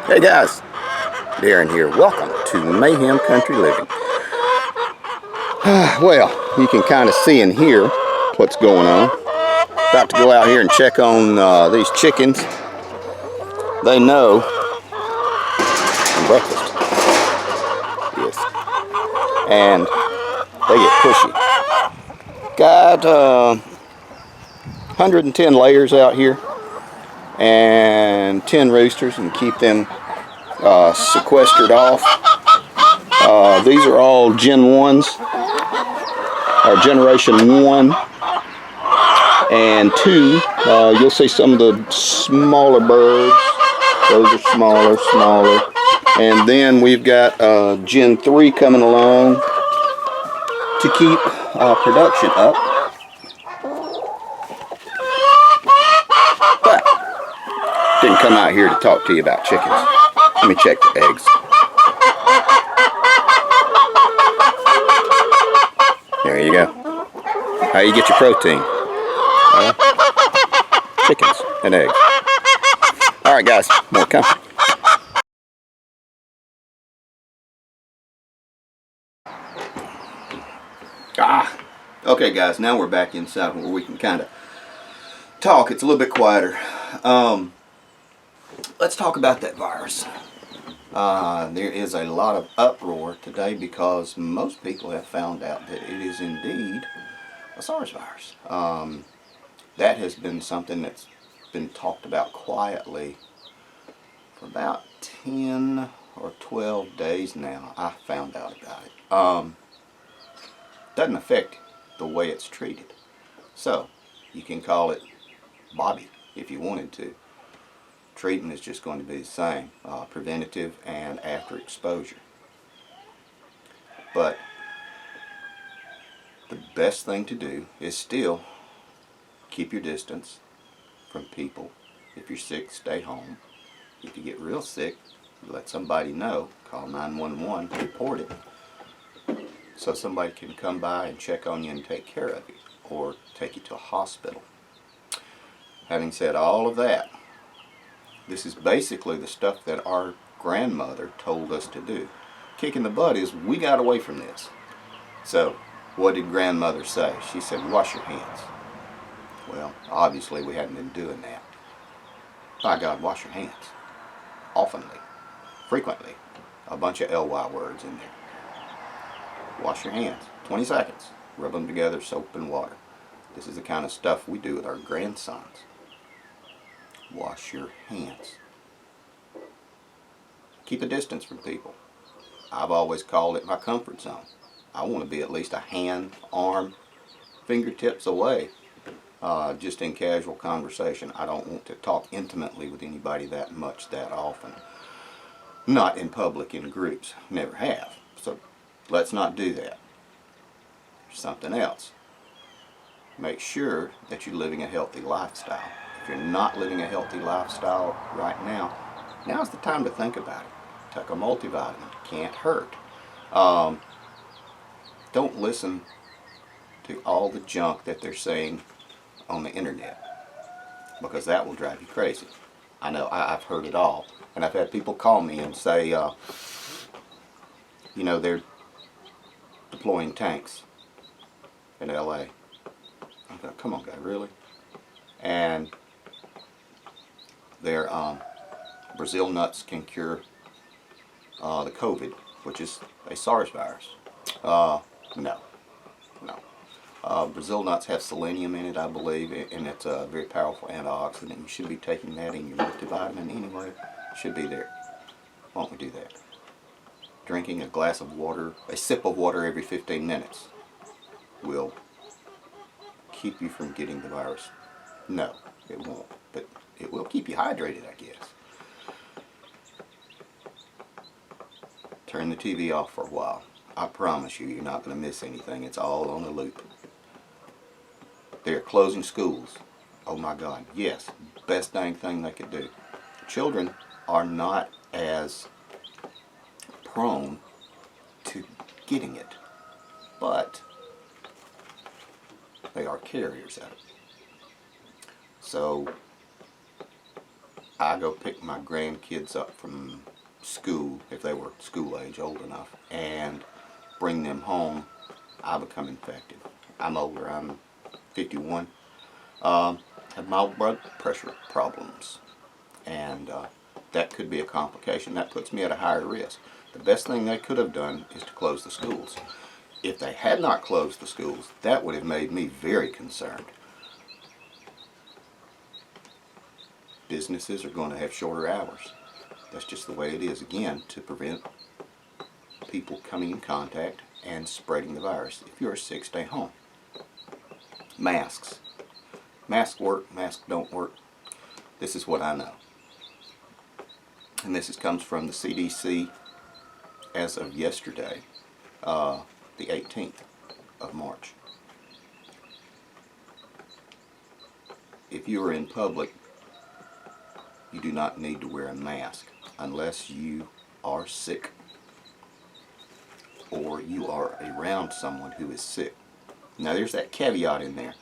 Hey guys, Darren here. Welcome to Mayhem Country Living. Well, you can kind of see and hear what's going on. About to go out here and check on these chickens. They know some breakfast. Yes. And they get pushy. Got 110 layers out here and 10 roosters, and keep them sequestered off. These are all Gen 1s, or Generation 1 and 2. You'll see some of the smaller birds. Those are smaller. And then we've got Gen 3 coming along to keep production up. But didn't come out here to talk to you about chickens. Let me check the eggs. There you go. How you get your protein? Chickens and eggs. Alright guys, more coming. Okay guys, now we're back inside where we can kind of talk. It's a little bit quieter. Let's talk about that virus. There is a lot of uproar today because most people have found out that it is indeed a SARS virus. That has been something that's been talked about quietly for about 10 or 12 days now. I found out about it. Doesn't affect the way it's treated. So, you can call it Bobby if you wanted to. Treatment is just going to be the same, preventative and after exposure. But the best thing to do is still keep your distance from people. If you're sick, stay home. If you get real sick, let somebody know. Call 911, report it, so somebody can come by and check on you and take care of you, or take you to a hospital. Having said all of that, this is basically the stuff that our grandmother told us to do. Kicking the butt is, we got away from this. So, what did grandmother say? She said, wash your hands. Well, obviously we hadn't been doing that. By God, wash your hands. Oftenly. Frequently. A bunch of LY words in there. Wash your hands. 20 seconds. Rub them together, soap and water. This is the kind of stuff we do with our grandsons. Wash your hands. Keep a distance from people. I've always called it my comfort zone. I want to be at least a hand, arm, fingertips away, just in casual conversation. I don't want to talk intimately with anybody that much, that often. Not in public, in groups. Never have. So let's not do that. There's something else. Make sure that you're living a healthy lifestyle. If you're not living a healthy lifestyle right now, now's the time to think about it. Take a multivitamin. Can't hurt. Don't listen to all the junk that they're saying on the internet, because that will drive you crazy. I know, I've heard it all. And I've had people call me and say, you know, they're deploying tanks in LA. I'm going, come on guy, really? And their Brazil nuts can cure the COVID, which is a SARS virus. No. Brazil nuts have selenium in it, I believe, and it's a very powerful antioxidant. You should be taking that in your multivitamin anyway. It should be there. Why don't we do that? Drinking a glass of water, a sip of water every 15 minutes will keep you from getting the virus. No, it won't, but it will keep you hydrated, I guess. Turn the TV off for a while. I promise you, you're not going to miss anything. It's all on the loop. They're closing schools. Oh my God, yes, best dang thing they could do. Children are not as prone to getting it, but they are carriers of it. So I go pick my grandkids up from school, if they were school age, old enough, and bring them home, I become infected. I'm older, I'm 51, have mild blood pressure problems, and that could be a complication. That puts me at a higher risk. The best thing they could have done is to close the schools. If they had not closed the schools, that would have made me very concerned. Businesses are going to have shorter hours. That's just the way it is, again, to prevent people coming in contact and spreading the virus. If you're sick, stay home. Masks. Masks work, masks don't work. This is what I know. And this comes from the CDC as of yesterday, the 18th of March. If you are in public, you do not need to wear a mask unless you are sick or you are around someone who is sick. Now there's that caveat in there.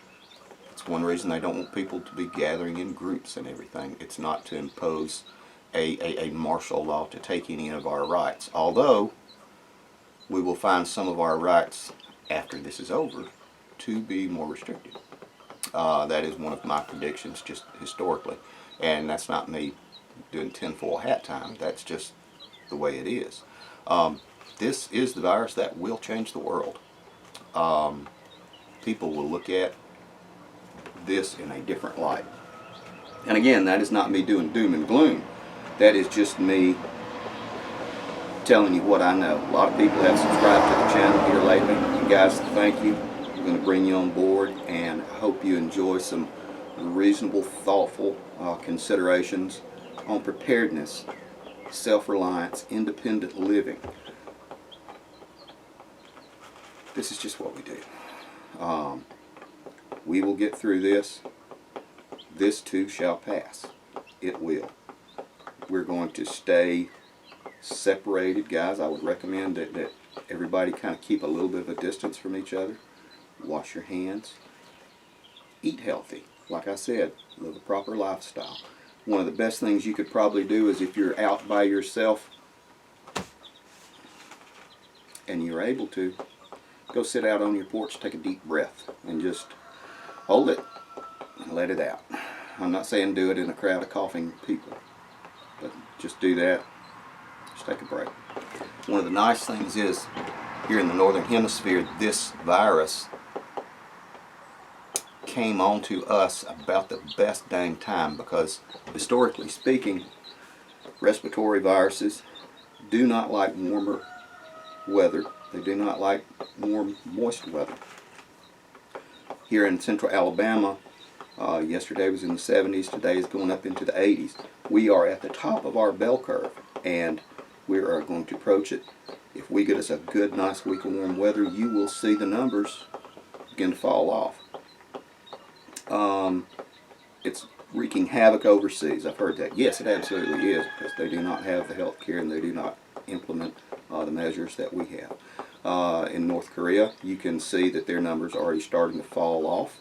It's one reason they don't want people to be gathering in groups and everything. It's not to impose a martial law to take any of our rights. Although we will find some of our rights after this is over to be more restricted. That is one of my predictions just historically. And that's not me doing tinfoil hat time. That's just the way it is. This is the virus that will change the world. People will look at this in a different light. And again, that is not me doing doom and gloom. That is just me telling you what I know. A lot of people have subscribed to the channel here lately. And guys, thank you. I'm going to bring you on board, and I hope you enjoy some reasonable, thoughtful considerations on preparedness, self-reliance, independent living. This is just what we do. We will get through this. This too shall pass. It will. We're going to stay separated, guys. I would recommend that everybody kind of keep a little bit of a distance from each other. Wash your hands. Eat healthy. Like I said, live a proper lifestyle. One of the best things you could probably do is if you're out by yourself and you're able to, go sit out on your porch, take a deep breath, and just hold it and let it out. I'm not saying do it in a crowd of coughing people, but just do that. Just take a break. One of the nice things is, here in the Northern Hemisphere, this virus came onto us about the best dang time, because historically speaking, respiratory viruses do not like warmer weather. They do not like warm, moist weather. Here in central Alabama, yesterday was in the 70s, today is going up into the 80s. We are at the top of our bell curve, and we are going to approach it. If we get us a good, nice week of warm weather, you will see the numbers begin to fall off. It's wreaking havoc overseas. I've heard that. Yes, it absolutely is, because they do not have the health care and they do not implement the measures that we have. In North Korea, you can see that their numbers are already starting to fall off,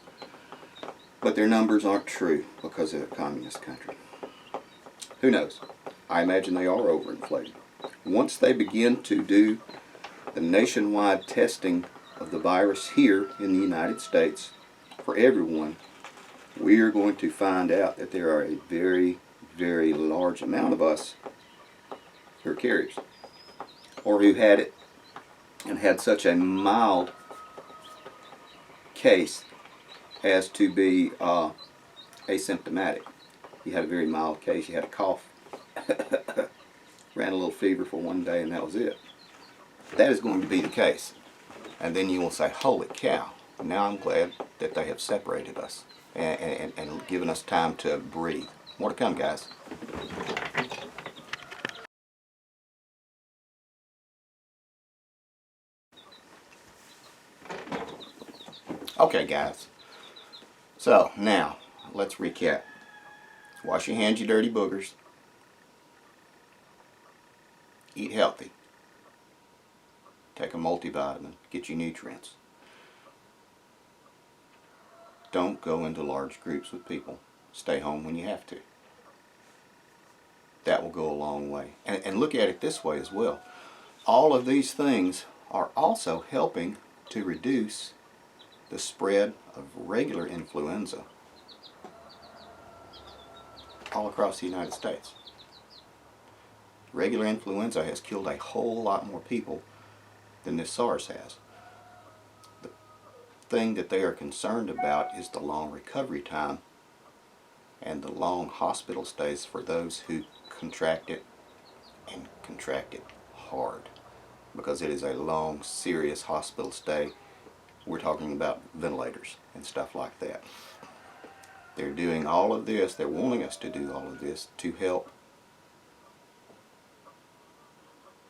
but their numbers aren't true because they're a communist country. Who knows? I imagine they are overinflated. Once they begin to do the nationwide testing of the virus here in the United States for everyone, we are going to find out that there are a very, very large amount of us who are carriers, or who had it and had such a mild case as to be asymptomatic. You had a very mild case, you had a cough, ran a little fever for one day, and that was it. That is going to be the case. And then you will say, holy cow, now I'm glad that they have separated us and given us time to breathe. More to come, guys. Okay, guys. So, now, let's recap. Wash your hands, you dirty boogers. Eat healthy. Take a multivitamin. Get your nutrients. Don't go into large groups with people. Stay home when you have to. that will go a long way. And look at it this way as well. All of these things are also helping to reduce the spread of regular influenza all across the United States. Regular influenza has killed a whole lot more people than this SARS has. The thing that they are concerned about is the long recovery time and the long hospital stays for those who contract it, and contract it hard, because it is a long, serious hospital stay. We're talking about ventilators and stuff like that. They're doing all of this, they're wanting us to do all of this to help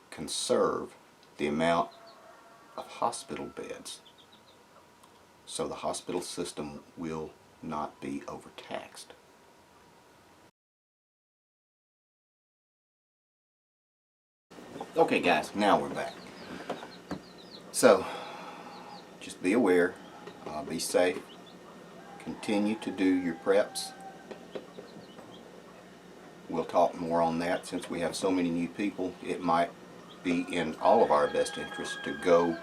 conserve the amount of hospital beds, so the hospital system will not be overtaxed. Okay guys, now we're back. So, just be aware, be safe, continue to do your preps. We'll talk more on that. Since we have so many new people, it might be in all of our best interest to go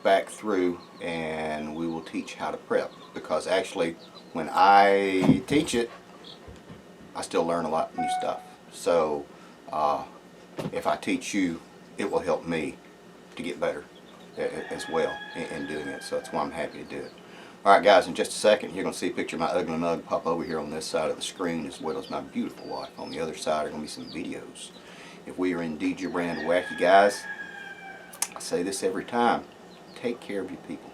back through and we will teach how to prep, because actually when I teach it, I still learn a lot of new stuff. So if I teach you, it will help me to get better as well in doing it. So that's why I'm happy to do it. Alright guys, in just a second you're going to see a picture of my ugly mug pop over here on this side of the screen, as well as my beautiful wife. On the other side are going to be some videos. If we are indeed your brand of wacky guys, I say this every time, take care of your people.